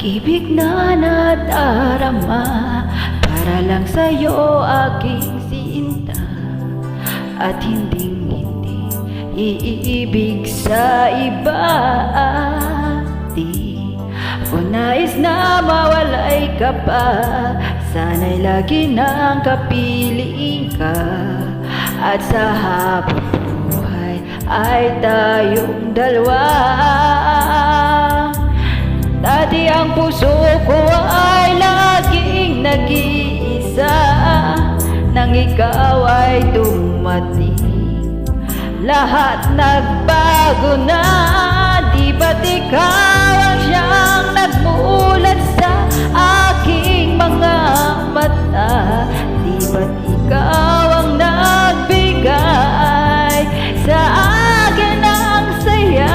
Pag-ibig na nadarama para lang sa'yo aking sinta, at hinding-hindi iibig sa iba. Di ko nais na mawalay ka pa, sana'y lagi nang kapiliin ka, at sa habang buhay ay tayong dalawa. Dati ang puso ko ay laging nag-iisa, nang ikaw ay dumating, lahat nagbago na. Di ba't ikaw ang siyang nagmulat sa aking mga mata? Di ba't ikaw ang nagbigay sa akin ng saya?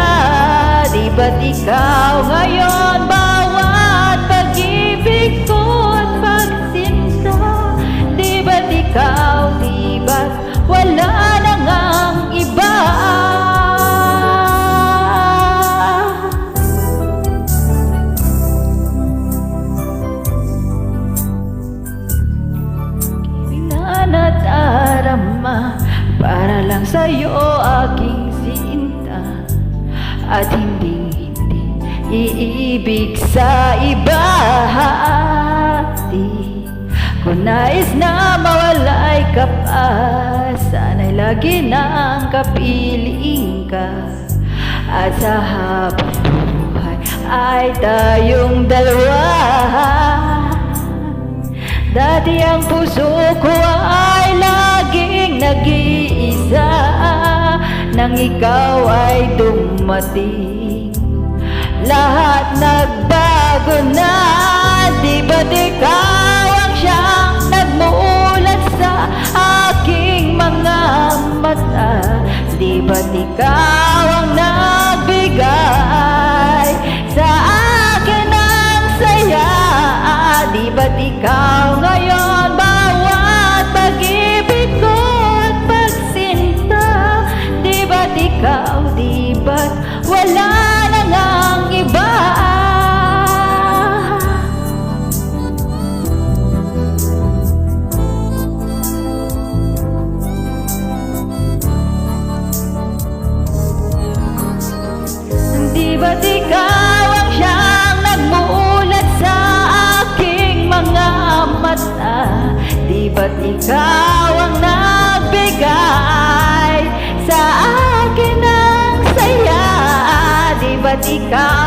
Di ba't ikaw ngayon bawat pag-ibig ko't pagsinta? Di ba't ikaw, di ba't wala na ngang iba? Nadarama para lang sa'yo aking sinta, at hinding-hindi iibig sa iba. Di ko nais na mawalay ka pa, sana'y lagi nang kapiliin ka, at sa habang buhay ay tayong dalawa. Dati ang puso ko ay laging nag-iisa, nang ikaw ay dumating, lahat nagbago na. Di ba't ikaw ang siyang nagmulat sa aking mga mata? Di ba't ikaw ang nagbigay sa akin ng saya? Di ba't ikaw ngayon bawat pag-ibig ko't pagsinta? Di ba't ikaw, di ba't wala na ngang iba? Di ba't ikaw ang siyang nagmulat sa aking mga mata? Di ba't ikaw ang nagbigay sa akin ng saya? Di ba't ikaw